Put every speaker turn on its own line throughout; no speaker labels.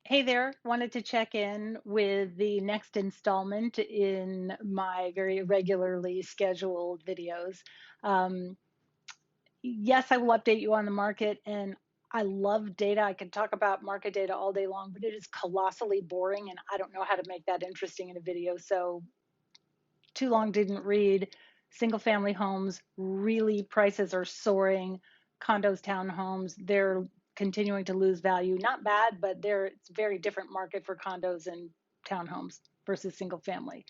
Hey there, wanted to check in with the next installment in my very regularly scheduled videos. Um, yes, I will update you on the market, and I love data. I can talk about market data all day long, but it is colossally boring, and I don't know how to make that interesting in a video. So, too long didn't read. Single family homes, really prices are soaring. Condos, townhomes, they're continuing to lose value. Not bad, but it's a very different market for condos and townhomes versus single family.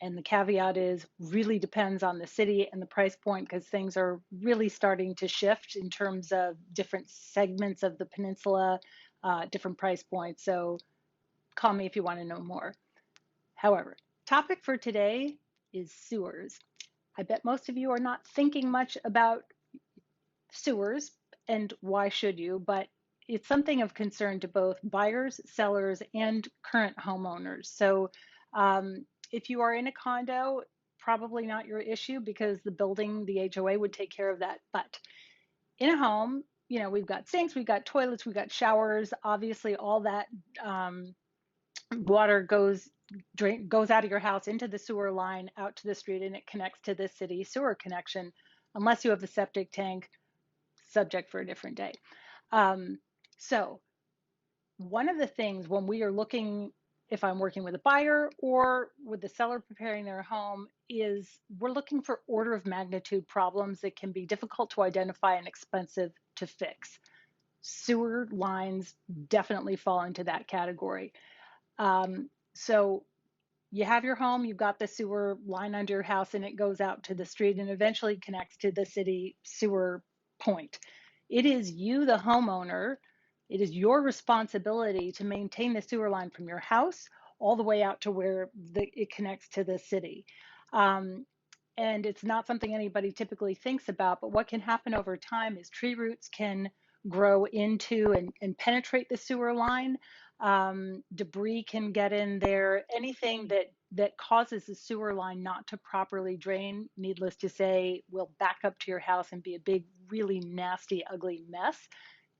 And the caveat is really depends on the city and the price point because things are really starting to shift in terms of different segments of the peninsula, different price points. So call me if you want to know more. However, topic for today is sewers. I bet most of you are not thinking much about sewers, and why should you? But it's something of concern to both buyers, sellers, and current homeowners. So if you are in a condo, probably not your issue because the building, the HOA would take care of that. But in a home, we've got sinks, we've got toilets, we've got showers. Obviously, all that water goes out of your house into the sewer line out to the street, and it connects to the city sewer connection unless you have the septic tank, subject for a different day. um, so one of the things when we are looking, if I'm working with a buyer or with the seller preparing their home, is we're looking for order of magnitude problems that can be difficult to identify and expensive to fix. Sewer lines definitely fall into that category. So you have your home, you've got the sewer line under your house, and it goes out to the street and eventually connects to the city sewer point. It is you, the homeowner, it is your responsibility to maintain the sewer line from your house all the way out to where it connects to the city. Um, and it's not something anybody typically thinks about, but what can happen over time is tree roots can grow into and penetrate the sewer line. Debris can get in there. Anything that causes the sewer line not to properly drain, needless to say, will back up to your house and be a big, really nasty, ugly mess.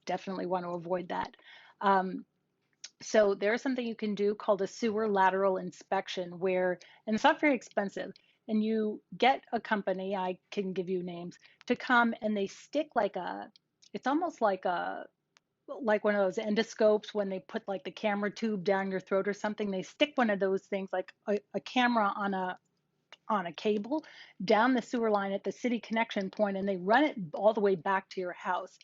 Definitely want to avoid that. Um, so there's something you can do called a sewer lateral inspection where, and it's not very expensive, and you get a company, I can give you names, to come and they stick it's almost like one of those endoscopes when they put like the camera tube down your throat or something. They stick one of those things like a camera on a cable down the sewer line at the city connection point, and they run it all the way back to your house.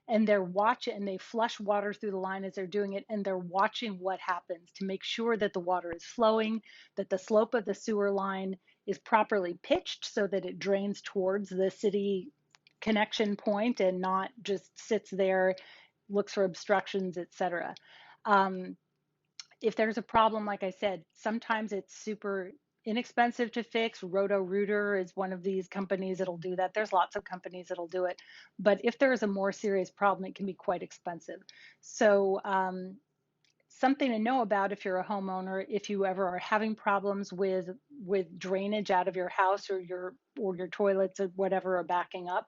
And they're watching, and they flush water through the line as they're doing it, and they're watching what happens to make sure that the water is flowing, that the slope of the sewer line is properly pitched so that it drains towards the city connection point and not just sits there, looks for obstructions, etc. Um, if there's a problem, like I said, sometimes it's super inexpensive to fix. Roto-Rooter is one of these companies that'll do that. There's lots of companies that'll do it. But if there is a more serious problem, it can be quite expensive. So something to know about if you're a homeowner, if you ever are having problems with drainage out of your house or your toilets or whatever are backing up.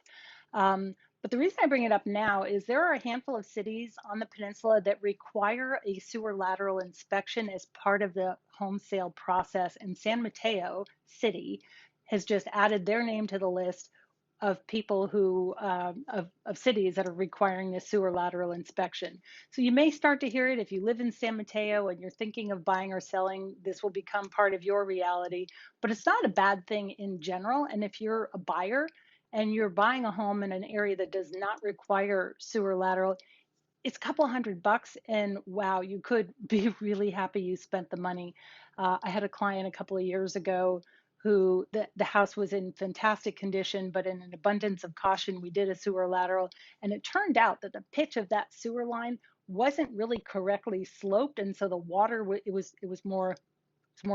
But the reason I bring it up now is there are a handful of cities on the peninsula that require a sewer lateral inspection as part of the home sale process, and San Mateo City has just added their name to the list of people who of cities that are requiring this sewer lateral inspection. So you may start to hear it if you live in San Mateo and you're thinking of buying or selling. This will become part of your reality, but it's not a bad thing in general. And if you're a buyer and you're buying a home in an area that does not require sewer lateral, it's a couple $100, and wow, you could be really happy you spent the money. I had a client a couple of years ago who the house was in fantastic condition, but in an abundance of caution, we did a sewer lateral, and it turned out that the pitch of that sewer line wasn't really correctly sloped, and so the water it was more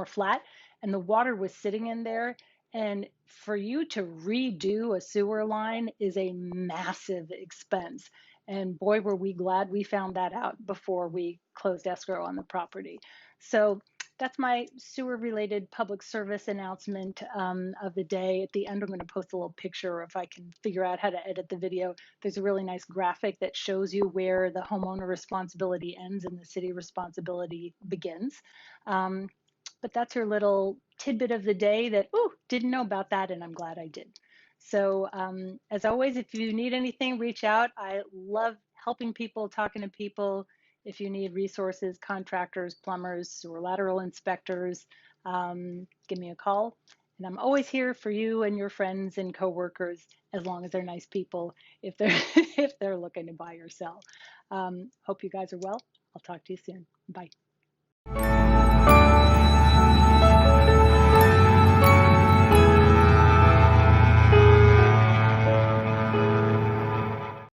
flat, and the water was sitting in there. And for you to redo a sewer line is a massive expense. And boy, were we glad we found that out before we closed escrow on the property. So that's my sewer related public service announcement of the day. At the end, I'm going to post a little picture if I can figure out how to edit the video. There's a really nice graphic that shows you where the homeowner responsibility ends and the city responsibility begins. Um, but that's your little tidbit of the day that, ooh, didn't know about that, and I'm glad I did. So as always, if you need anything, reach out. I love helping people, talking to people. If you need resources, contractors, plumbers, or lateral inspectors, give me a call. And I'm always here for you and your friends and coworkers, as long as they're nice people, if they're if they're looking to buy or sell. Hope you guys are well. I'll talk to you soon. Bye.